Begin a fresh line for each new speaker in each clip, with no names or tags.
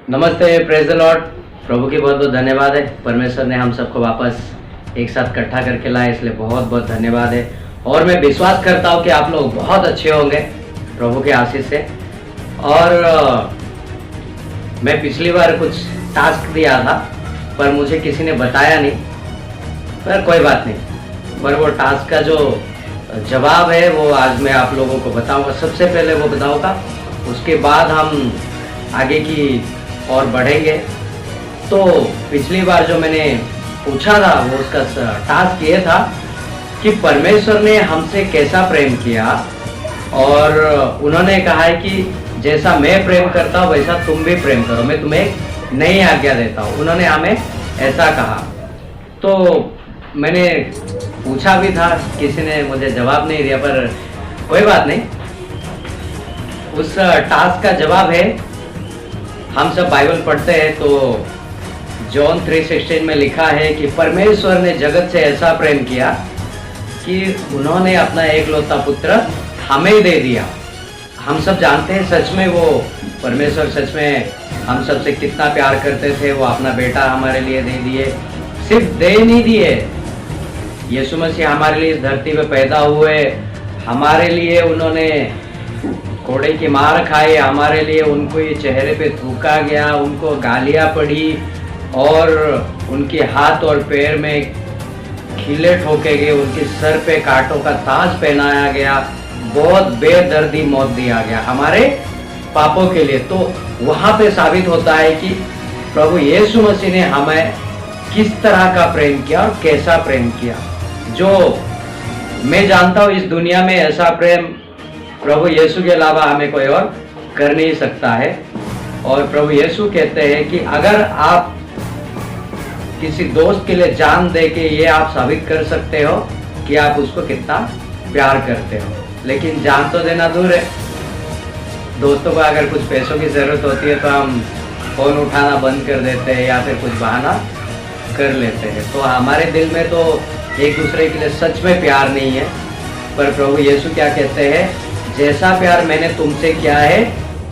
नमस्ते, praise the Lord. प्रभु की बहुत बहुत धन्यवाद है। परमेश्वर ने हम सबको वापस एक साथ इकट्ठा करके लाया, इसलिए बहुत बहुत धन्यवाद है। और मैं विश्वास करता हूँ कि आप लोग बहुत अच्छे होंगे प्रभु के आशीष से। और मैं पिछली बार कुछ टास्क दिया था पर मुझे किसी ने बताया नहीं, पर कोई बात नहीं। पर वो टास्क का जो जवाब है वो आज मैं आप लोगों को बताऊंगा। सबसे पहले वो बताऊंगा, उसके बाद हम आगे की और बढ़ेंगे। तो पिछली बार जो मैंने पूछा था वो उसका टास्क ये था कि परमेश्वर ने हमसे कैसा प्रेम किया, और उन्होंने कहा है कि जैसा मैं प्रेम करता हूँ वैसा तुम भी प्रेम करो, मैं तुम्हें नई आज्ञा देता हूँ। उन्होंने हमें ऐसा कहा। तो मैंने पूछा भी था, किसी ने मुझे जवाब नहीं दिया, पर कोई बात नहीं। उस टास्क का जवाब है, हम सब बाइबल पढ़ते हैं तो जॉन 3:16 में लिखा है कि परमेश्वर ने जगत से ऐसा प्रेम किया कि उन्होंने अपना एकलौता पुत्र हमें दे दिया। हम सब जानते हैं सच में वो परमेश्वर सच में हम सब से कितना प्यार करते थे। वो अपना बेटा हमारे लिए दे दिए, सिर्फ दे नहीं दिए, यीशु मसीह हमारे लिए इस धरती पे पैदा हुए, हमारे लिए उन्होंने कोड़े की मार खाई, हमारे लिए उनको ये चेहरे पे थूका गया, उनको गालियाँ पड़ी और उनके हाथ और पैर में खीले ठोके गए, उनके सर पे कांटों का ताज पहनाया गया, बहुत बेदर्दी मौत दिया गया हमारे पापों के लिए। तो वहाँ पे साबित होता है कि प्रभु यीशु मसीह ने हमें किस तरह का प्रेम किया और कैसा प्रेम किया। जो मैं जानता हूँ इस दुनिया में ऐसा प्रेम प्रभु यीशु के अलावा हमें कोई और कर नहीं सकता है। और प्रभु यीशु कहते हैं कि अगर आप किसी दोस्त के लिए जान दे के ये आप साबित कर सकते हो कि आप उसको कितना प्यार करते हो। लेकिन जान तो देना दूर है, दोस्तों को अगर कुछ पैसों की ज़रूरत होती है तो हम फ़ोन उठाना बंद कर देते हैं या फिर कुछ बहाना कर लेते हैं। तो हमारे दिल में तो एक दूसरे के लिए सच में प्यार नहीं है। पर प्रभु यीशु क्या कहते हैं, जैसा प्यार मैंने तुमसे किया है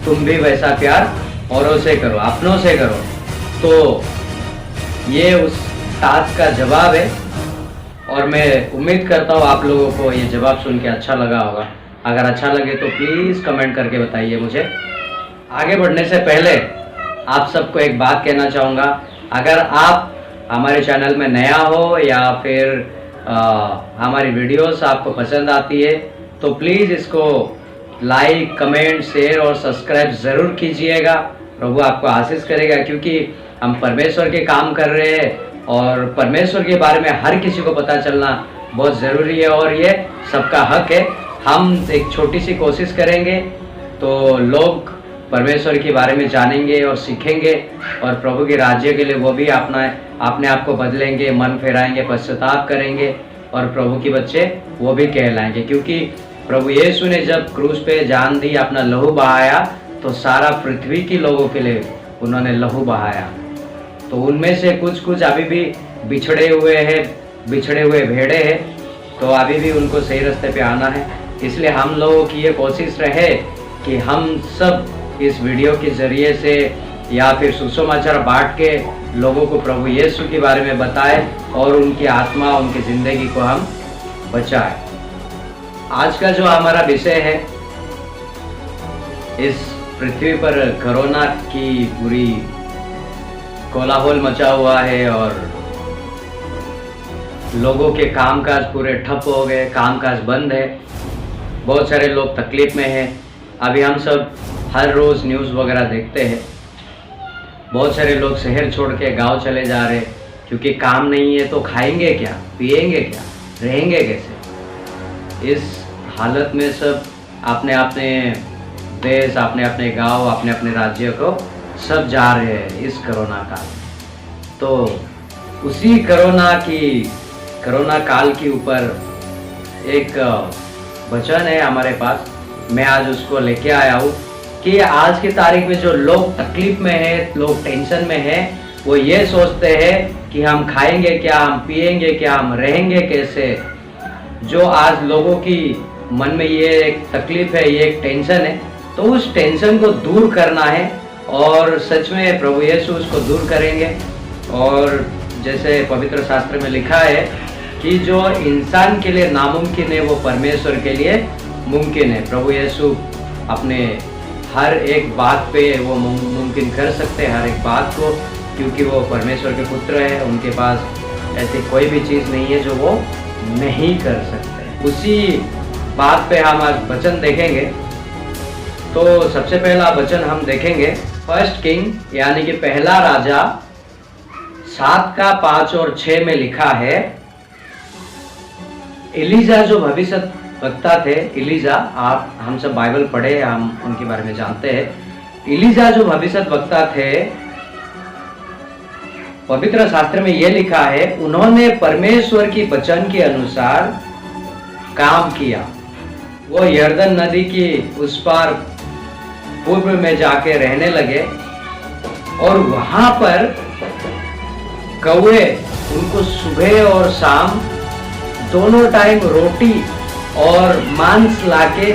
तुम भी वैसा प्यार औरों से करो, अपनों से करो। तो ये उस टास्क का जवाब है और मैं उम्मीद करता हूँ आप लोगों को ये जवाब सुन के अच्छा लगा होगा। अगर अच्छा लगे तो प्लीज़ कमेंट करके बताइए मुझे। आगे बढ़ने से पहले आप सबको एक बात कहना चाहूँगा, अगर आप हमारे चैनल में नया हो या फिर हमारी वीडियोस आपको पसंद आती है तो प्लीज़ इसको लाइक, कमेंट, शेयर और सब्सक्राइब ज़रूर कीजिएगा। प्रभु आपको आशीष करेगा, क्योंकि हम परमेश्वर के काम कर रहे हैं और परमेश्वर के बारे में हर किसी को पता चलना बहुत ज़रूरी है और ये सबका हक है। हम एक छोटी सी कोशिश करेंगे तो लोग परमेश्वर के बारे में जानेंगे और सीखेंगे और प्रभु के राज्य के लिए वो भी अपने आप को बदलेंगे, मन फेराएंगे, पश्चाताप करेंगे और प्रभु के बच्चे वो भी कहलाएंगे। क्योंकि प्रभु यीशु ने जब क्रूस पे जान दी, अपना लहू बहाया, तो सारा पृथ्वी के लोगों के लिए उन्होंने लहू बहाया। तो उनमें से कुछ अभी भी बिछड़े हुए भेड़े हैं, तो अभी भी उनको सही रास्ते पे आना है। इसलिए हम लोगों की ये कोशिश रहे कि हम सब इस वीडियो के ज़रिए से या फिर सुसमाचार बांट के लोगों को प्रभु यीशु के बारे में बताएं और उनकी आत्मा, उनकी ज़िंदगी को हम बचाएं। आज का जो हमारा विषय है, इस पृथ्वी पर कोरोना की पूरी कोलाहल मचा हुआ है और लोगों के कामकाज पूरे ठप हो गए, कामकाज बंद है, बहुत सारे लोग तकलीफ में हैं। अभी हम सब हर रोज़ न्यूज़ वगैरह देखते हैं, बहुत सारे लोग शहर छोड़ के गांव चले जा रहे हैं क्योंकि काम नहीं है। तो खाएंगे क्या, पिएंगे क्या, रहेंगे कैसे? इस हालत में सब अपने अपने देश, अपने अपने गांव, अपने अपने राज्य को सब जा रहे हैं इस कोरोना काल। तो उसी कोरोना काल के ऊपर एक वचन है हमारे पास, मैं आज उसको लेके आया हूँ कि आज की तारीख में जो लोग तकलीफ में हैं, लोग टेंशन में हैं, वो ये सोचते हैं कि हम खाएंगे क्या, हम पिएंगे क्या, हम रहेंगे कैसे। जो आज लोगों की मन में ये एक तकलीफ है, ये एक टेंशन है, तो उस टेंशन को दूर करना है और सच में प्रभु यीशु उसको दूर करेंगे। और जैसे पवित्र शास्त्र में लिखा है कि जो इंसान के लिए नामुमकिन है वो परमेश्वर के लिए मुमकिन है। प्रभु यीशु अपने हर एक बात पे वो मुमकिन कर सकते हैं, हर एक बात को, क्योंकि वो परमेश्वर के पुत्र है। उनके पास ऐसी कोई भी चीज़ नहीं है जो वो नहीं कर सकते। उसी बात पे हम आज वचन देखेंगे। तो सबसे पहला वचन हम देखेंगे फर्स्ट किंग यानी कि पहला राजा 7 का 5 और 6 में लिखा है। एलिजा जो भविष्य वक्ता थे, एलिजा, आप हम सब बाइबल पढ़े, हम उनके बारे में जानते हैं। एलिजा जो भविष्य वक्ता थे, पवित्र शास्त्र में यह लिखा है उन्होंने परमेश्वर की वचन के अनुसार काम किया। वो यर्दन नदी की उस पार पूर्व में जाके रहने लगे और वहां पर कौवे उनको सुबह और शाम दोनों टाइम रोटी और मांस लाके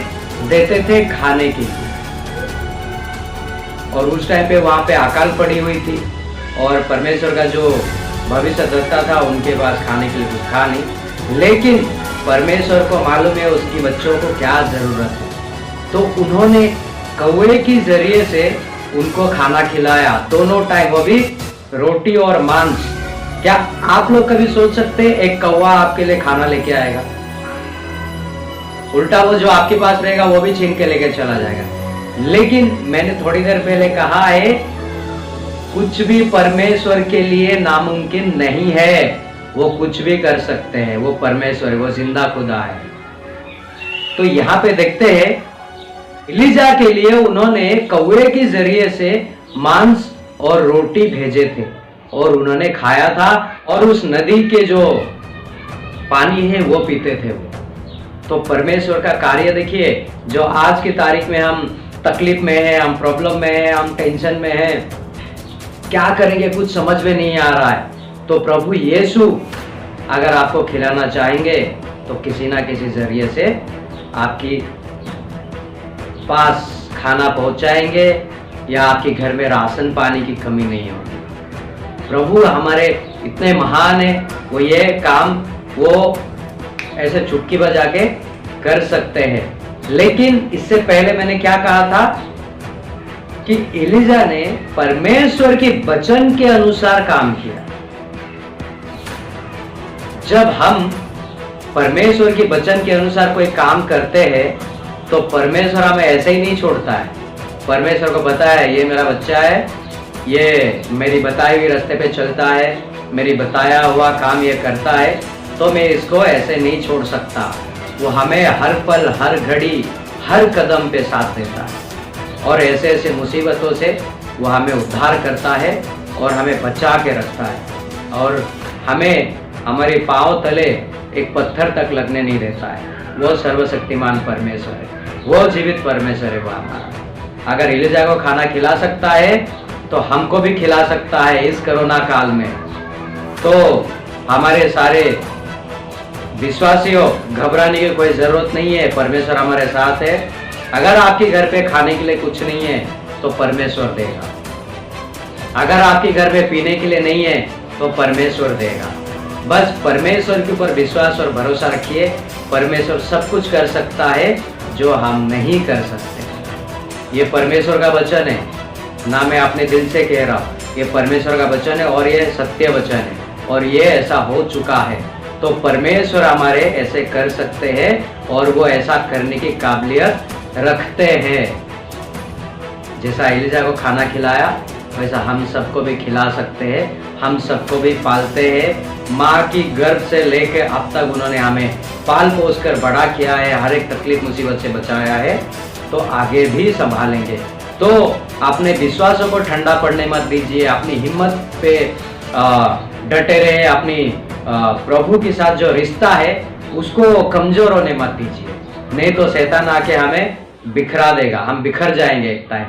देते थे खाने के लिए। और उस टाइम पे वहां पे अकाल पड़ी हुई थी और परमेश्वर का जो भविष्य दत्ता था उनके पास खाने के लिए कुछ था नहीं, लेकिन परमेश्वर को मालूम है उसकी बच्चों को क्या जरूरत है, तो उन्होंने कौवे के जरिए से उनको खाना खिलाया दोनों टाइम, वो भी रोटी और मांस। क्या आप लोग कभी सोच सकते हैं एक कौवा आपके लिए खाना लेके आएगा? उल्टा वो जो आपके पास रहेगा वो भी छीन के लेके चला जाएगा। लेकिन मैंने थोड़ी देर पहले कहा है कुछ भी परमेश्वर के लिए नामुमकिन नहीं है, वो कुछ भी कर सकते हैं। वो परमेश्वर है, वो जिंदा खुदा है। तो यहाँ पे देखते हैं एलिजा के लिए उन्होंने कौवे के जरिए से मांस और रोटी भेजे थे और उन्होंने खाया था और उस नदी के जो पानी है वो पीते थे वो। तो परमेश्वर का कार्य देखिए, जो आज की तारीख में हम तकलीफ में हैं, हम प्रॉब्लम में हैं, हम टेंशन में हैं, क्या करेंगे कुछ समझ में नहीं आ रहा है, तो प्रभु यीशु अगर आपको खिलाना चाहेंगे तो किसी ना किसी जरिए से आपकी पास खाना पहुंचाएंगे या आपके घर में राशन पानी की कमी नहीं होगी। प्रभु हमारे इतने महान है, वो ये काम वो ऐसे चुटकी बजा के कर सकते हैं। लेकिन इससे पहले मैंने क्या कहा था कि एलिजा ने परमेश्वर के वचन के अनुसार काम किया। जब हम परमेश्वर के वचन के अनुसार कोई काम करते हैं तो परमेश्वर हमें ऐसे ही नहीं छोड़ता है। परमेश्वर को पता है ये मेरा बच्चा है, ये मेरी बताई हुई रास्ते पे चलता है, मेरी बताया हुआ काम ये करता है, तो मैं इसको ऐसे नहीं छोड़ सकता। वो हमें हर पल, हर घड़ी, हर कदम पे साथ देता है और ऐसे ऐसे मुसीबतों से वो हमें उद्धार करता है और हमें बचा के रखता है और हमें हमारे पांव तले एक पत्थर तक लगने नहीं देता है। वो सर्वशक्तिमान परमेश्वर है, वो जीवित परमेश्वर है वो हमारा। अगर एलिजा को खाना खिला सकता है तो हमको भी खिला सकता है इस कोरोना काल में। तो हमारे सारे विश्वासियों, घबराने की कोई जरूरत नहीं है, परमेश्वर हमारे साथ है। अगर आपके घर पे खाने के लिए कुछ नहीं है तो परमेश्वर देगा। अगर आपके घर में पीने के लिए नहीं है तो परमेश्वर देगा। बस परमेश्वर के ऊपर विश्वास और भरोसा रखिए। परमेश्वर सब कुछ कर सकता है जो हम नहीं कर सकते। ये परमेश्वर का वचन है, ना मैं अपने दिल से कह रहा हूँ, ये परमेश्वर का वचन है और ये सत्य वचन है और ये ऐसा हो चुका है। तो परमेश्वर हमारे ऐसे कर सकते हैं और वो ऐसा करने की काबिलियत रखते हैं। जैसा एलिजा को खाना खिलाया वैसा हम सबको भी खिला सकते हैं, हम सबको भी पालते हैं। माँ की गर्भ से लेके अब तक उन्होंने हमें पाल पोस कर बड़ा किया है, हर एक तकलीफ मुसीबत से बचाया है, तो आगे भी संभालेंगे। तो अपने विश्वासों को ठंडा पड़ने मत दीजिए, अपनी हिम्मत पे डटे रहे, अपनी प्रभु के साथ जो रिश्ता है उसको कमजोर होने मत दीजिए, नहीं तो शैतान आके हमें बिखरा देगा, हम बिखर जाएंगे एक टाइम,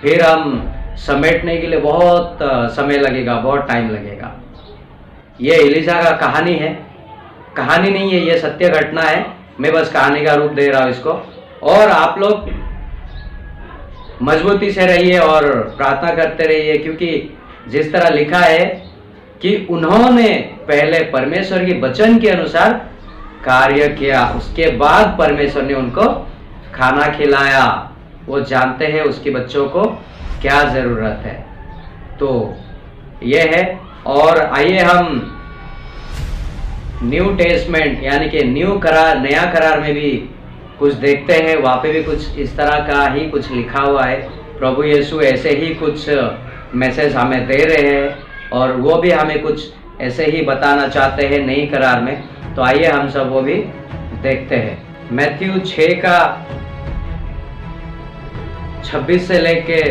फिर हम समेटने के लिए बहुत समय लगेगा, बहुत टाइम लगेगा। ये एलिजा का कहानी है, कहानी नहीं है, ये सत्य घटना है। मैं बस कहानी का रूप दे रहा हूँ इसको। और आप लोग मजबूती से रहिए और प्रार्थना करते रहिए, क्योंकि जिस तरह लिखा है कि उन्होंने पहले परमेश्वर के वचन के अनुसार कार्य किया, उसके बाद परमेश्वर ने उनको खाना खिलाया। वो जानते हैं उसके बच्चों को क्या ज़रूरत है। तो ये है। और आइए हम न्यू टेस्टमेंट यानी कि नया करार में भी कुछ देखते हैं। वहाँ पे भी कुछ इस तरह का ही कुछ लिखा हुआ है। प्रभु यीशु ऐसे ही कुछ मैसेज हमें दे रहे हैं और वो भी हमें कुछ ऐसे ही बताना चाहते हैं नई करार में। तो आइए हम सब वो भी देखते हैं। मैथ्यू 6 का 26 से लेके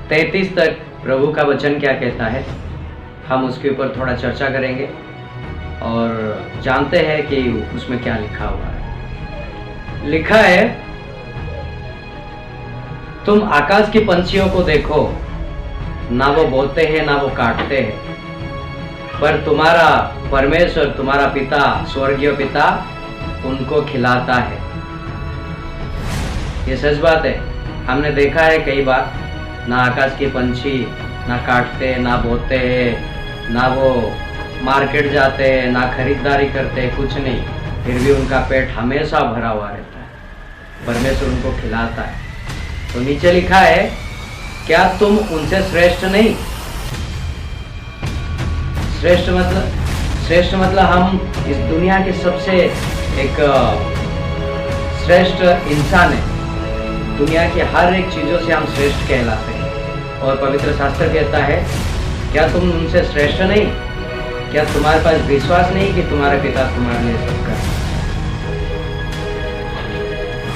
33 तक प्रभु का वचन क्या कहता है, हम उसके ऊपर थोड़ा चर्चा करेंगे और जानते हैं कि उसमें क्या लिखा हुआ है। लिखा है, तुम आकाश के पंछियों को देखो, ना वो बोते हैं ना वो काटते हैं, पर तुम्हारा परमेश्वर, तुम्हारा पिता, स्वर्गीय पिता उनको खिलाता है। ये सच बात है। हमने देखा है कई बार, ना आकाश के पंछी ना काटते ना बोते हैं, ना वो मार्केट जाते हैं, ना खरीदारी करते हैं, कुछ नहीं, फिर भी उनका पेट हमेशा भरा हुआ रहता है। परमेश्वर उनको खिलाता है। तो नीचे लिखा है, क्या तुम उनसे श्रेष्ठ नहीं? श्रेष्ठ मतलब हम इस दुनिया के सबसे एक श्रेष्ठ इंसान है। दुनिया की हर एक चीजों से हम श्रेष्ठ कहलाते हैं। और पवित्र शास्त्र कहता है, क्या तुम उनसे श्रेष्ठ नहीं? क्या तुम्हारे पास विश्वास नहीं कि तुम्हारे पिता तुम्हारे लिए सब कर?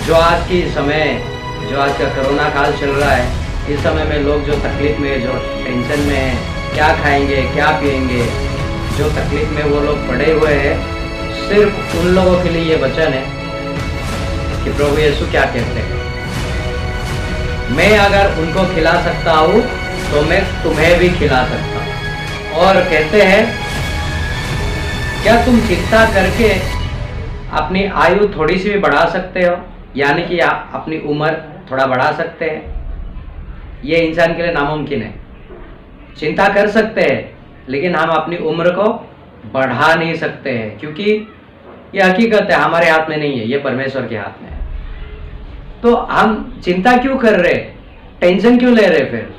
जो आज का कोरोना काल चल रहा है, इस समय में लोग जो तकलीफ में, जो टेंशन में है, क्या खाएंगे क्या पिएंगे, जो तकलीफ में वो लोग पड़े हुए हैं, सिर्फ उन लोगों के लिए ये वचन है कि प्रभु यीशु क्या कहते हैं, मैं अगर उनको खिला सकता हूँ तो मैं तुम्हें भी खिला सकता हूँ। और कहते हैं, क्या तुम चिंता करके अपनी आयु थोड़ी सी भी बढ़ा सकते हो? यानी कि आप अपनी उम्र थोड़ा बढ़ा सकते हैं? ये इंसान के लिए नामुमकिन है। चिंता कर सकते हैं, लेकिन हम अपनी उम्र को बढ़ा नहीं सकते हैं, क्योंकि ये हकीकत है, हमारे हाथ में नहीं है, ये परमेश्वर के हाथ में है। तो हम चिंता क्यों कर रहे, टेंशन क्यों ले रहे? फिर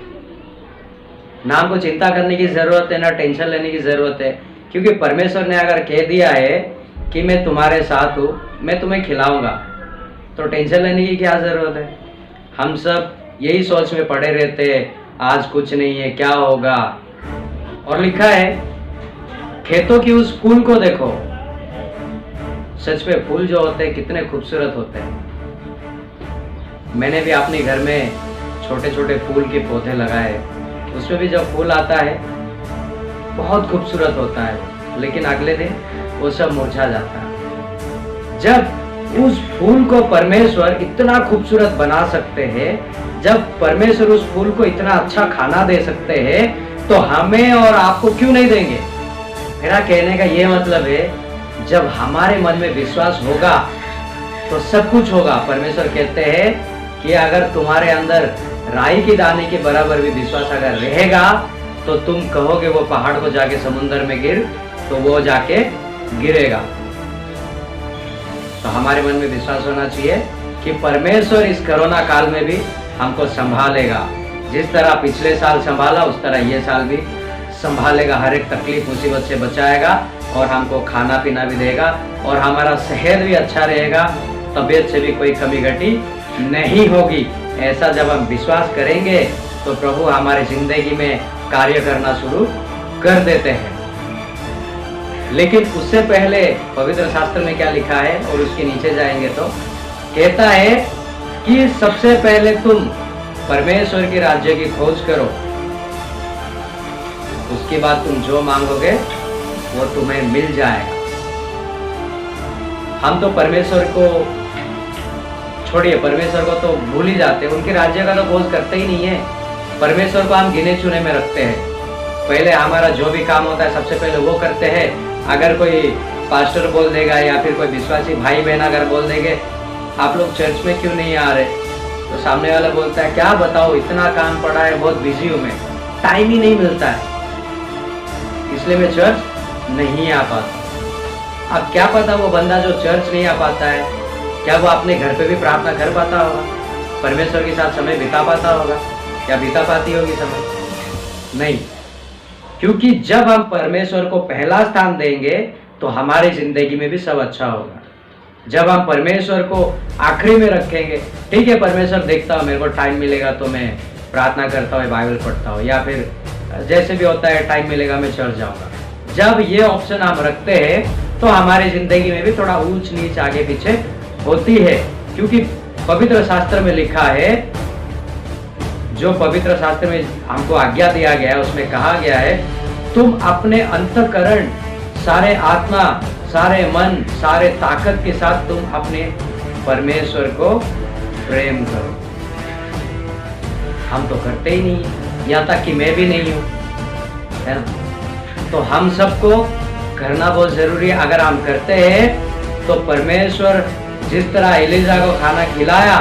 ना हमको चिंता करने की जरूरत है, ना टेंशन लेने की जरूरत है, क्योंकि परमेश्वर ने अगर कह दिया है कि मैं तुम्हारे साथ हूँ, मैं तुम्हें खिलाऊंगा, तो टेंशन लेने की क्या जरूरत है? हम सब यही सोच में पड़े रहते हैं, आज कुछ नहीं है, क्या होगा। और लिखा है, खेतों की उस फूल को देखो। सच में फूल जो होते हैं कितने खूबसूरत होते हैं। मैंने भी अपने घर में छोटे छोटे फूल के पौधे लगाए, उसमें भी जब फूल आता है बहुत खूबसूरत होता है, लेकिन अगले दिन वो सब मुरझा जाता है। जब उस फूल को परमेश्वर इतना खूबसूरत बना सकते हैं, जब परमेश्वर उस फूल को इतना अच्छा खाना दे सकते हैं, तो हमें और आपको क्यों नहीं देंगे? मेरा कहने का ये मतलब है, जब हमारे मन में विश्वास होगा तो सब कुछ होगा। परमेश्वर कहते हैं कि अगर तुम्हारे अंदर राई की दाने के बराबर भी विश्वास अगर रहेगा, तो तुम कहोगे वो पहाड़ को जाके समुद्र में गिर, तो वो जाके गिरेगा। तो हमारे मन में विश्वास होना चाहिए कि परमेश्वर इस कोरोना काल में भी हमको संभालेगा। जिस तरह पिछले साल संभाला, उस तरह ये साल भी संभालेगा। हर एक तकलीफ मुसीबत से बचाएगा और हमको खाना पीना भी देगा, और हमारा सेहत भी अच्छा रहेगा, तबीयत से भी कोई कमी घटी नहीं होगी। ऐसा जब हम विश्वास करेंगे तो प्रभु हमारी जिंदगी में कार्य करना शुरू कर देते हैं। लेकिन उससे पहले पवित्र शास्त्र में क्या लिखा है, और उसके नीचे जाएंगे तो कहता है कि सबसे पहले तुम परमेश्वर के राज्य की खोज करो, उसके बाद तुम जो मांगोगे वो तुम्हें मिल जाएगा। हम तो परमेश्वर को छोड़िए, परमेश्वर को तो भूल ही जाते हैं, उनके राज्य का तो खोज करते ही नहीं है। परमेश्वर को हम गिने चुने में रखते हैं। पहले हमारा जो भी काम होता है सबसे पहले वो करते हैं। अगर कोई पास्टर बोल देगा या फिर कोई विश्वासी भाई बहन अगर बोल देंगे, आप लोग चर्च में क्यों नहीं आ रहे, तो सामने वाला बोलता है क्या बताओ, इतना काम पड़ा है, बहुत बिजी हूँ मैं, टाइम ही नहीं मिलता है, इसलिए मैं चर्च नहीं आ पाता। अब क्या पता वो बंदा जो चर्च नहीं आ पाता है, क्या वो अपने घर पे भी प्रार्थना कर पाता होगा, परमेश्वर के साथ समय बिता पाता होगा, क्या बिता पाती होगी समय? नहीं। क्योंकि जब हम परमेश्वर को पहला स्थान देंगे तो हमारी जिंदगी में भी सब अच्छा होगा। जब हम परमेश्वर को आखिरी में रखेंगे, ठीक है परमेश्वर देखता हूँ, मेरे को टाइम मिलेगा तो मैं प्रार्थना करता हूँ, बाइबल पढ़ता हूँ, या फिर जैसे भी होता है टाइम मिलेगा मैं चर्च जाऊंगा। जब ये ऑप्शन हम रखते हैं तो हमारी जिंदगी में भी थोड़ा ऊंच नीच आगे पीछे होती है। क्योंकि पवित्र शास्त्र में लिखा है, जो पवित्र शास्त्र में हमको आज्ञा दिया गया है उसमें कहा गया है, तुम अपने अंतःकरण, सारे आत्मा, सारे मन, सारे ताकत के साथ तुम अपने परमेश्वर को प्रेम करो। हम तो करते ही नहीं, यहाँ तक कि मैं भी नहीं हूँ, है ना? तो हम सबको करना बहुत जरूरी है। अगर हम करते हैं तो परमेश्वर जिस तरह एलिजा को खाना खिलाया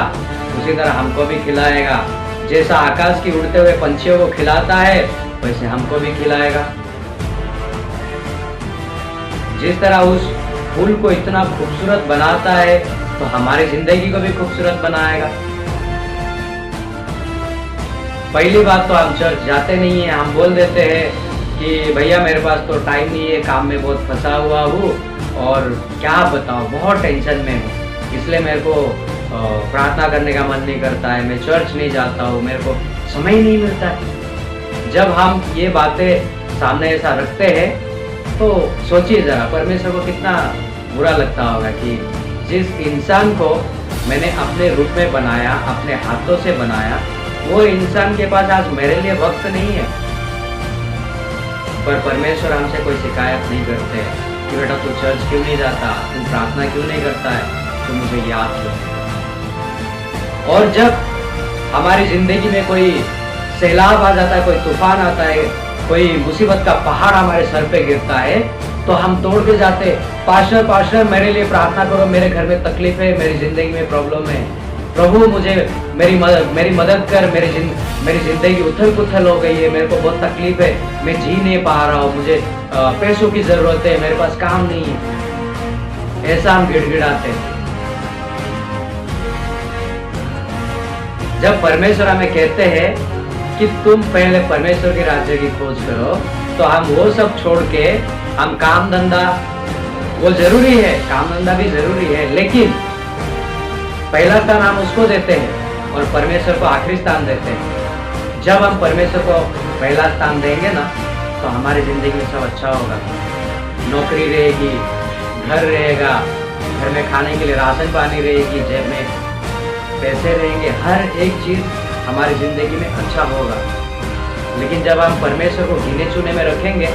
उसी तरह हमको भी खिलाएगा। जैसा आकाश की उड़ते हुए पंछियों को खिलाता है वैसे हमको भी खिलाएगा। जिस तरह उस फूल को इतना खूबसूरत बनाता है तो हमारी जिंदगी को भी खूबसूरत बनाएगा। पहली बात तो हम चर्च जाते नहीं है, हम बोल देते हैं कि भैया मेरे पास तो टाइम नहीं है, काम में बहुत फंसा हुआ हूँ और क्या बताऊँ बहुत टेंशन में हूँ, इसलिए मेरे को प्रार्थना करने का मन नहीं करता है, मैं चर्च नहीं जाता हूँ, मेरे को समय नहीं मिलता है। जब हम ये बातें सामने ऐसा रखते हैं तो सोचिए जरा परमेश्वर को कितना बुरा लगता होगा कि जिस इंसान को मैंने अपने रूप में बनाया, अपने हाथों से बनाया, वो इंसान के पास आज मेरे लिए वक्त नहीं है। पर परमेश्वर हमसे कोई शिकायत नहीं करते कि बेटा तू चर्च क्यों नहीं जाता, तू प्रार्थना क्यों नहीं करता है, तो मुझे याद क्यों। और जब हमारी जिंदगी में कोई सैलाब आ जाता है, कोई तूफान आता है, कोई मुसीबत का पहाड़ हमारे सर पे गिरता है तो हम दौड़ के जाते, पास्टर पास्टर मेरे लिए प्रार्थना करो, मेरे घर में तकलीफ है, मेरी जिंदगी में प्रॉब्लम है, प्रभु मुझे मेरी मदद कर, मेरी जिंदगी उथल पुथल हो गई है, मेरे को बहुत तकलीफ है, मैं जी नहीं पा रहा हूँ, मुझे पैसों की जरूरत है, मेरे पास काम नहीं है। ऐसा हम गिड़गिड़ाते हैं। जब परमेश्वर हमें कहते हैं कि तुम पहले परमेश्वर के राज्य की खोज करो, तो हम वो सब छोड़ के हम काम धंधा, वो जरूरी है, काम धंधा भी जरूरी है, लेकिन पहला स्थान हम उसको देते हैं और परमेश्वर को आखिरी स्थान देते हैं। जब हम परमेश्वर को पहला स्थान देंगे ना तो हमारी जिंदगी में सब अच्छा होगा। नौकरी रहेगी, घर रहेगा, घर में खाने के लिए राशन पानी रहेगी, जेब में पैसे रहेंगे, हर एक चीज हमारी जिंदगी में अच्छा होगा। लेकिन जब हम परमेश्वर को गिने चुने में रखेंगे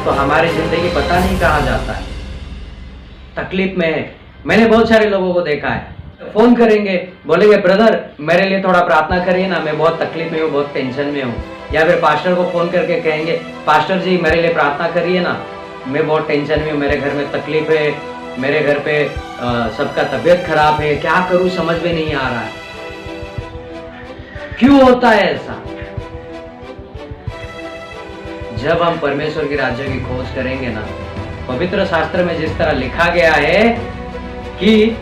तो हमारी जिंदगी पता नहीं कहाँ जाता है, तकलीफ में है। मैंने बहुत सारे लोगों को देखा है, फोन करेंगे, बोलेंगे ब्रदर मेरे लिए थोड़ा प्रार्थना करिए ना, मैं बहुत तकलीफ में हूँ, बहुत टेंशन में हूँ। या फिर पास्टर को फोन करके कहेंगे पास्टर जी मेरे लिए प्रार्थना करिए ना, मैं बहुत टेंशन में हूँ, मेरे घर में तकलीफ है, मेरे घर पे सबका तबीयत खराब है, क्या करूँ समझ में नहीं आ रहा है। क्यों होता है ऐसा? जब हम परमेश्वर के राज्य की खोज करेंगे ना, पवित्र शास्त्र में जिस तरह लिखा गया है कि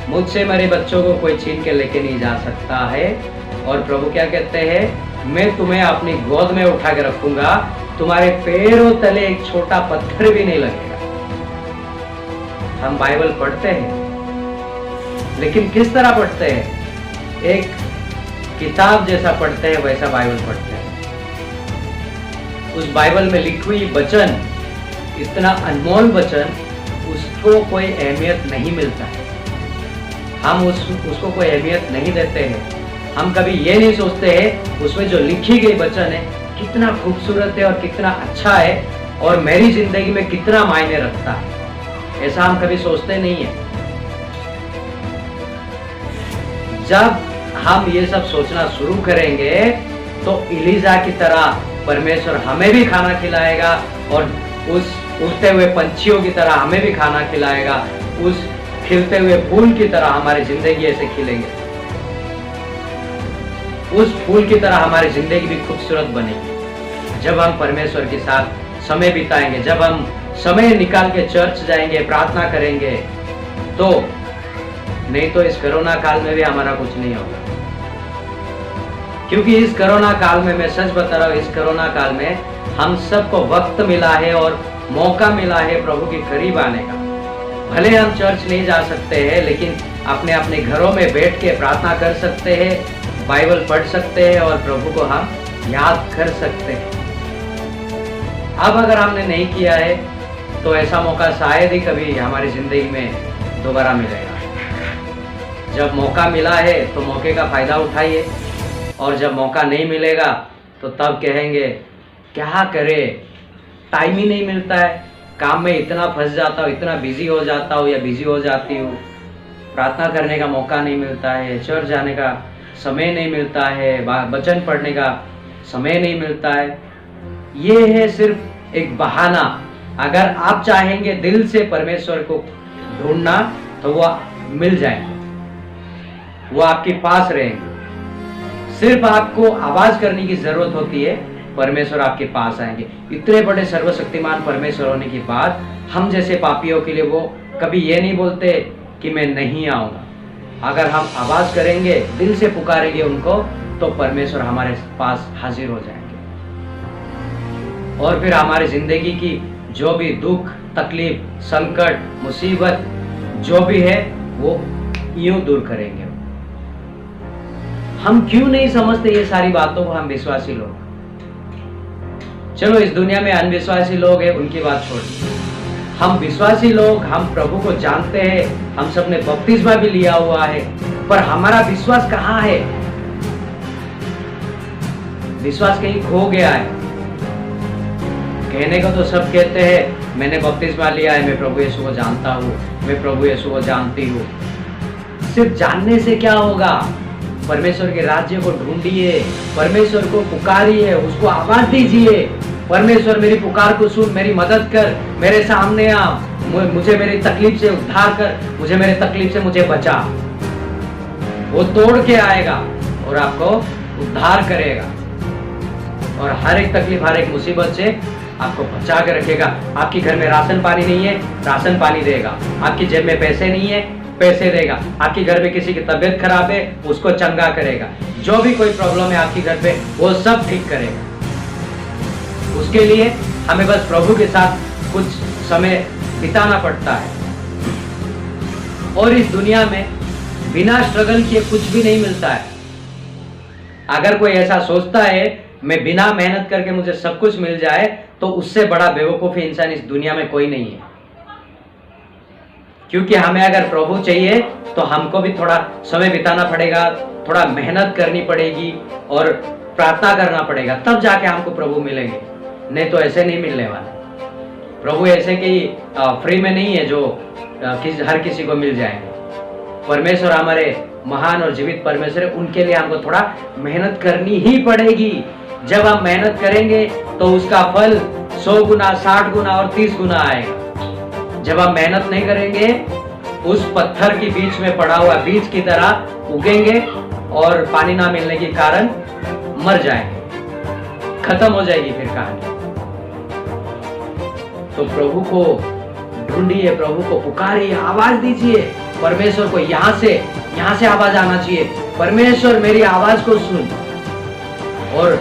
मुझसे मेरे बच्चों को कोई छीन के लेके नहीं जा सकता है, और प्रभु क्या कहते हैं, मैं तुम्हें अपनी गोद में उठा के रखूंगा, तुम्हारे पैरों तले एक छोटा पत्थर भी नहीं लगेगा। हम बाइबल पढ़ते हैं, लेकिन किस तरह पढ़ते हैं? एक किताब जैसा पढ़ते हैं वैसा बाइबल पढ़ते हैं। उस बाइबल में लिखी हुई वचन, इतना अनमोल वचन, उसको कोई अहमियत नहीं मिलता है। हम उसको कोई अहमियत नहीं देते हैं। हम कभी ये नहीं सोचते हैं उसमें जो लिखी गई वचन है कितना खूबसूरत है और कितना अच्छा है और मेरी जिंदगी में कितना मायने रखता है, ऐसा हम कभी सोचते नहीं है। जब हम ये सब सोचना शुरू करेंगे तो एलिजा की तरह परमेश्वर हमें भी खाना खिलाएगा और उस उड़ते हुए पंछियों की तरह हमें भी खाना खिलाएगा, उस खिलते हुए फूल की तरह हमारी जिंदगी ऐसे खिलेंगे। उस फूल की तरह हमारी जिंदगी भी खूबसूरत बनेगी जब हम परमेश्वर के साथ समय बिताएंगे, जब हम समय निकाल के चर्च जाएंगे, प्रार्थना करेंगे। तो नहीं तो इस कोरोना काल में भी हमारा कुछ नहीं होगा, क्योंकि इस कोरोना काल में, मैं सच बता रहा हूँ, इस कोरोना काल में हम सबको वक्त मिला है और मौका मिला है प्रभु के करीब आने का। भले हम चर्च नहीं जा सकते हैं, लेकिन अपने अपने घरों में बैठ के प्रार्थना कर सकते हैं, बाइबल पढ़ सकते हैं और प्रभु को हम याद कर सकते हैं। अब अगर हमने नहीं किया है तो ऐसा मौका शायद ही कभी हमारी जिंदगी में दोबारा मिलेगा। जब मौका मिला है तो मौके का फायदा उठाइए, और जब मौका नहीं मिलेगा तो तब कहेंगे क्या करे, टाइम ही नहीं मिलता है, काम में इतना फंस जाता हूँ, इतना बिजी हो जाता हूँ या बिजी हो जाती हूँ, प्रार्थना करने का मौका नहीं मिलता है, चर्च जाने का समय नहीं मिलता है, वचन पढ़ने का समय नहीं मिलता है। ये है सिर्फ एक बहाना। अगर आप चाहेंगे दिल से परमेश्वर को ढूंढना तो वो मिल जाएंगे, वो आपके पास रहेंगे। सिर्फ आपको आवाज करने की जरूरत होती है, परमेश्वर आपके पास आएंगे। इतने बड़े सर्वशक्तिमान परमेश्वर होने के बाद हम जैसे पापियों के लिए वो कभी ये नहीं बोलते कि मैं नहीं आऊंगा। अगर हम आवाज करेंगे, दिल से पुकारेंगे उनको, तो परमेश्वर हमारे पास हाजिर हो जाएंगे और फिर हमारी जिंदगी की जो भी दुख, तकलीफ, संकट, मुसीबत जो भी है वो यूं दूर करेंगे। हम क्यों नहीं समझते ये सारी बातों को, हम विश्वासी लोग। चलो इस दुनिया में अनविश्वासी लोग हैं, उनकी बात छोड़िए। हम विश्वासी लोग, हम प्रभु को जानते हैं, हम सबने बपतिस्मा भी लिया हुआ है, पर हमारा विश्वास कहाँ है? विश्वास कहीं खो गया है। कहने को तो सब कहते हैं मैंने बपतिस्मा लिया है, मैं प्रभु यीशु को जानता हूँ, मैं प्रभु यीशु को जानती हूँ। सिर्फ जानने से क्या होगा? परमेश्वर के राज्य को ढूंढिए, परमेश्वर को पुकारिए, उसको आवाज दीजिए, परमेश्वर मेरी पुकार को सुन, मेरी मदद कर, मेरे सामने आ, मुझे मेरी तकलीफ से उद्धार कर, मुझे मेरे तकलीफ से मुझे बचा। वो तोड़ के आएगा और आपको उद्धार करेगा और हर एक तकलीफ, हर एक मुसीबत से आपको बचा के रखेगा। आपके घर में राशन पानी नहीं है, राशन पानी देगा। आपकी जेब में पैसे नहीं है, पैसे देगा। आपके घर में किसी की तबीयत खराब है, उसको चंगा करेगा। जो भी कोई प्रॉब्लम है आपके घर पे, वो सब ठीक करेगा। उसके लिए हमें बस प्रभु के साथ कुछ समय बिताना पड़ता है। और इस दुनिया में बिना स्ट्रगल किए कुछ भी नहीं मिलता है। अगर कोई ऐसा सोचता है मैं बिना मेहनत करके मुझे सब कुछ मिल जाए, तो उससे बड़ा बेवकूफ इंसान इस दुनिया में कोई नहीं है। क्योंकि हमें अगर प्रभु चाहिए तो हमको भी थोड़ा समय बिताना पड़ेगा, थोड़ा मेहनत करनी पड़ेगी और प्रार्थना करना पड़ेगा, तब जाके हमको प्रभु मिलेंगे। नहीं तो ऐसे नहीं मिलने वाला। प्रभु ऐसे कि फ्री में नहीं है जो हर किसी को मिल जाएंगे। परमेश्वर हमारे महान और जीवित परमेश्वर है, उनके लिए हमको थोड़ा मेहनत करनी ही पड़ेगी। जब हम मेहनत करेंगे तो उसका फल 100 गुना, 60 गुना और 30 गुना आएगा। जब हम मेहनत नहीं करेंगे, उस पत्थर के बीच में पड़ा हुआ बीज की तरह उगेंगे और पानी ना मिलने के कारण मर जाएंगे, खत्म हो जाएगी फिर कहानी। तो प्रभु को ढूंढिए, प्रभु को पुकारिए, आवाज दीजिए परमेश्वर को। यहाँ से आवाज आना चाहिए, परमेश्वर मेरी आवाज को सुन और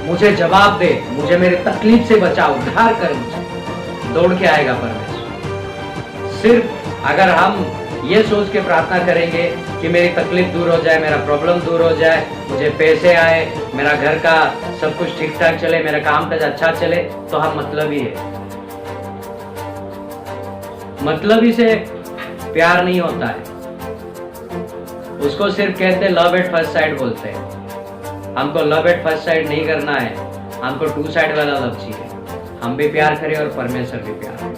मुझे जवाब दे, मुझे मेरे तकलीफ से बचा, उद्धार कर मुझे। दौड़ के आएगा परमेश्वर। सिर्फ अगर हम ये सोच के प्रार्थना करेंगे कि मेरी तकलीफ दूर हो जाए, मेरा प्रॉब्लम दूर हो जाए, मुझे पैसे आए, मेरा घर का सब कुछ ठीक ठाक चले, मेरा काम काज अच्छा चले, तो हम मतलबी है। मतलबी से प्यार नहीं होता है। उसको सिर्फ कहते हैं लव एट फर्स्ट साइट बोलते हैं। हमको लव एट फर्स्ट साइट नहीं करना है, हमको 2 साइड वाला लव चाहिए। हम भी प्यार करें और परमेश्वर भी प्यार करें,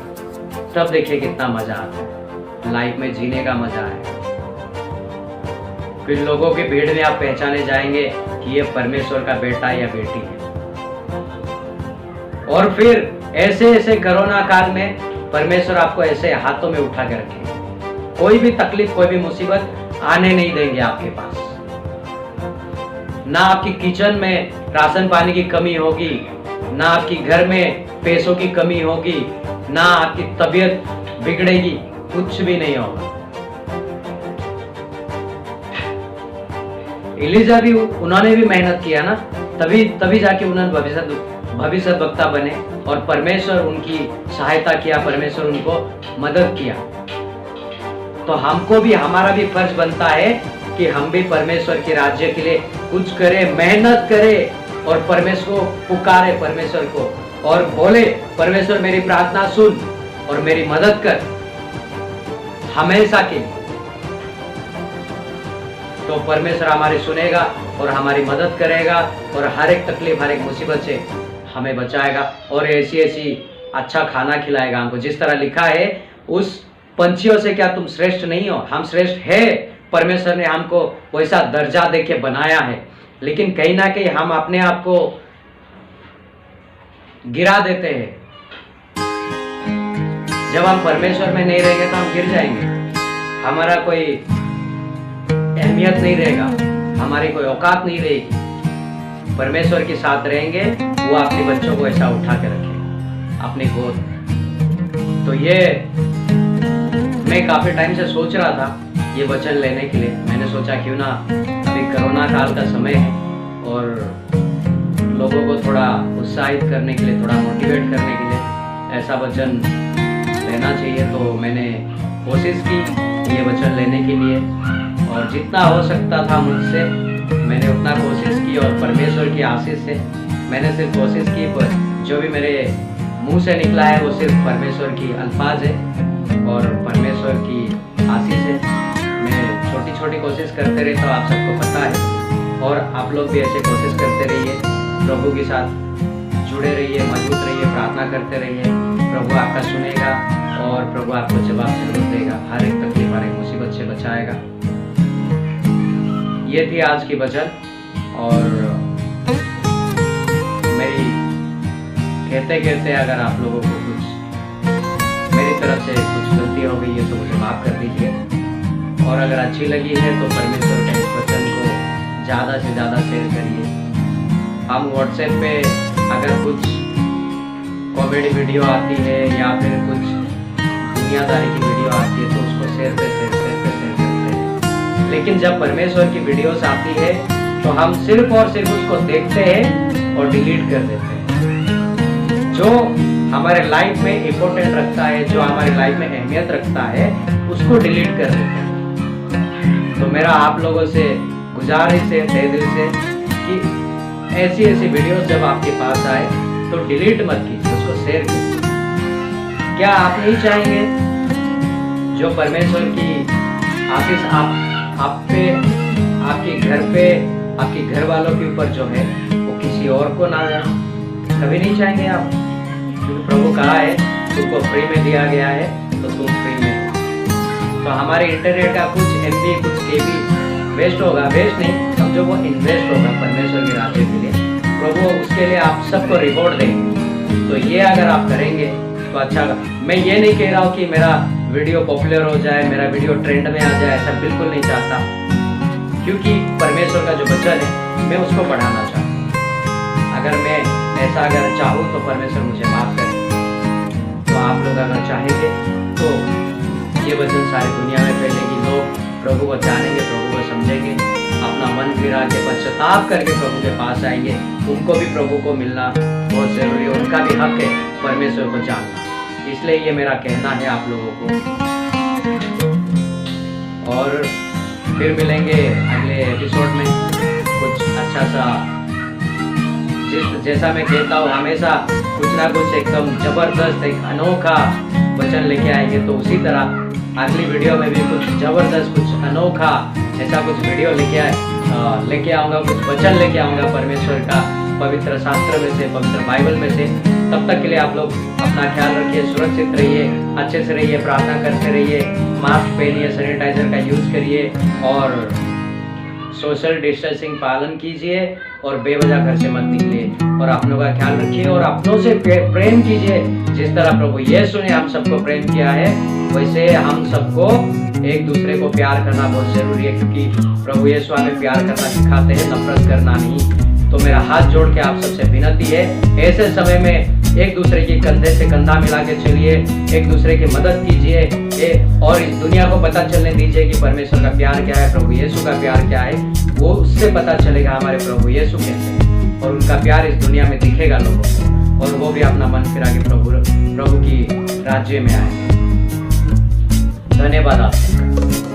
तब देखिए कितना मजा आता है, लाइफ में जीने का मजा है। फिर लोगों की भीड़ में आप पहचाने जाएंगे कि ये परमेश्वर का बेटा या बेटी है। और फिर ऐसे कोरोना काल में परमेश्वर आपको ऐसे हाथों में उठा के रखेंगे। कोई भी तकलीफ, कोई भी मुसीबत आने नहीं देंगे आपके पास। ना आपकी किचन में राशन पानी की कमी होगी, ना आपकी घर में पैसों की कमी होगी, ना आपकी तबीयत बिगड़ेगी, कुछ भी नहीं होगा। एलिजा भी, उन्होंने भी मेहनत किया ना, तभी जाके उन्होंने भविष्य वक्ता बने और परमेश्वर उनकी सहायता किया, परमेश्वर उनको मदद किया। तो हमको भी, हमारा भी फर्ज बनता है कि हम भी परमेश्वर के राज्य के लिए कुछ करें, मेहनत करें और परमेश्वर को पुकारे, परमेश्वर को, और बोले परमेश्वर मेरी प्रार्थना सुन और मेरी मदद कर हमेशा के लिए। तो परमेश्वर हमारी सुनेगा और हमारी मदद करेगा और हर एक तकलीफ, हर एक मुसीबत से हमें बचाएगा और ऐसी अच्छा खाना खिलाएगा हमको। जिस तरह लिखा है, उस पंछियों से क्या तुम श्रेष्ठ नहीं हो? हम श्रेष्ठ है, परमेश्वर ने हमको वैसा दर्जा देके बनाया है, लेकिन कहीं ना कहीं हम अपने आप को गिरा देते हैं। जब हम परमेश्वर में नहीं रहेंगे तो हम गिर जाएंगे, हमारा कोई अहमियत नहीं रहेगा, हमारी कोई औकात नहीं रहेगी। परमेश्वर के साथ रहेंगे, वो अपने बच्चों को ऐसा उठा के रखेगा अपनी गोद। तो ये मैं काफी टाइम से सोच रहा था ये वचन लेने के लिए। मैंने सोचा क्यों ना, अभी कोरोना काल का समय है और लोगों को थोड़ा उत्साहित करने के लिए, थोड़ा मोटिवेट करने के लिए ऐसा वचन लेना चाहिए। तो मैंने कोशिश की ये वचन लेने के लिए और जितना हो सकता था मुझसे मैंने उतना कोशिश की और परमेश्वर की आशीष से मैंने सिर्फ कोशिश की, पर जो भी मेरे मुंह से निकला है वो सिर्फ परमेश्वर की अल्फाज है और परमेश्वर की आशीष है। मैं छोटी छोटी कोशिश करते रहता हूँ, आप सबको पता है, और आप लोग भी ऐसे कोशिश करते रहिए, प्रभु के साथ जुड़े रहिए, मजबूत रहिए, प्रार्थना करते रहिए। प्रभु आपका सुनेगा और प्रभु आपको जवाब जरूर देगा, हर एक तकलीफ, हर एक मुसीबत से बचाएगा। ये थी आज की वचन। और मेरी कहते कहते अगर आप लोगों को कुछ मेरी तरफ से कुछ गलती हो गई है तो मुझे माफ कर दीजिए, और अगर अच्छी लगी है तो परमेश्वर के इस वचन को ज़्यादा से ज़्यादा शेयर करिए। हम व्हाट्सएप पे अगर कुछ कॉमेडी वीडियो आती है या फिर कुछ दुनियादारी की वीडियो आती है तो उसको शेयर पे शेयर करते हैं, लेकिन जब परमेश्वर की वीडियोस आती है तो हम सिर्फ और सिर्फ उसको देखते हैं और डिलीट कर देते हैं। जो हमारे लाइफ में इम्पोर्टेंट रखता है, जो हमारे लाइफ में अहमियत रखता है, उसको डिलीट कर देते हैं। तो मेरा आप लोगों से गुजारिश है तहे दिल से कि ऐसी वीडियोस जब आपके पास आए तो डिलीट मत कीजिए, उसको शेयर कीजिए। क्या आप नहीं चाहेंगे जो परमेश्वर की आशीष आप पे, आपके घर पे, आपके घर वालों के ऊपर जो है वो किसी और को ना जाए? कभी नहीं चाहेंगे आप, क्योंकि प्रभु कहा है तुमको फ्री में दिया गया है तो तुम फ्री में। तो हमारे इंटरनेट का कुछ MB कुछ KB वेस्ट होगा, वेस्ट नहीं समझो, वो इन्वेस्ट होगा परमेश्वर के राज्य के लिए। प्रभु उसके लिए आप सबको रिवॉर्ड देंगे। तो ये अगर आप करेंगे तो अच्छा। मैं ये नहीं कह रहा हूँ कि मेरा वीडियो पॉपुलर हो जाए, मेरा वीडियो ट्रेंड में आ जाए, ऐसा बिल्कुल नहीं चाहता, क्योंकि परमेश्वर का जो वचन है मैं उसको बढ़ाना चाहता हूँ। अगर मैं ऐसा अगर चाहूँ तो परमेश्वर मुझे माफ करे। तो आप लोग अगर चाहेंगे तो ये वचन सारी दुनिया में फैलेगी, लोग प्रभु को जानेंगे, प्रभु को समझेंगे, अपना मन फिरा के पश्चाताप करके प्रभु के पास आएंगे। उनको भी प्रभु को मिलना बहुत जरूरी है, उनका भी हक है परमेश्वर को जानना। इसलिए ये मेरा कहना है आप लोगों को। और फिर मिलेंगे अगले एपिसोड में कुछ अच्छा सा, जैसा मैं कहता हूँ हमेशा कुछ ना कुछ एकदम जबरदस्त, एक अनोखा वचन लेके आएंगे। तो उसी तरह अगली वीडियो में भी कुछ जबरदस्त, कुछ अनोखा ऐसा कुछ वीडियो लेके आऊँगा, कुछ वचन लेके आऊँगा परमेश्वर का, पवित्र शास्त्र में से, पवित्र बाइबल में से। तब तक के लिए आप लोग अपना ख्याल रखिए, सुरक्षित रहिए, अच्छे से रहिए, प्रार्थना करते रहिए, मास्क पहनिए, सैनिटाइजर का यूज करिए और सोशल डिस्टेंसिंग पालन कीजिए और बेवजह घर से मत निकलिए। और अपनों का ख्याल रखिए और अपनों से प्रेम कीजिए। जिस तरह प्रभु यीशु ने हम सबको प्रेम किया है, वैसे हम सबको एक दूसरे को प्यार करना बहुत जरूरी है, क्योंकि प्रभु यीशु हमें प्यार करना सिखाते हैं, नफरत करना नहीं। तो मेरा हाथ जोड़ के आप सबसे विनती है, ऐसे समय में एक दूसरे की कंधे से कंधा मिला के चलिए, एक दूसरे की मदद कीजिए और इस दुनिया को पता चलने दीजिए कि परमेश्वर का प्यार क्या है, प्रभु यीशु का प्यार क्या है। वो उससे पता चलेगा हमारे प्रभु यीशु कैसे हैं और उनका प्यार इस दुनिया में दिखेगा लोगों को, और वो भी अपना मन फिरा के प्रभु की राज्य में आए। धन्यवाद आपका।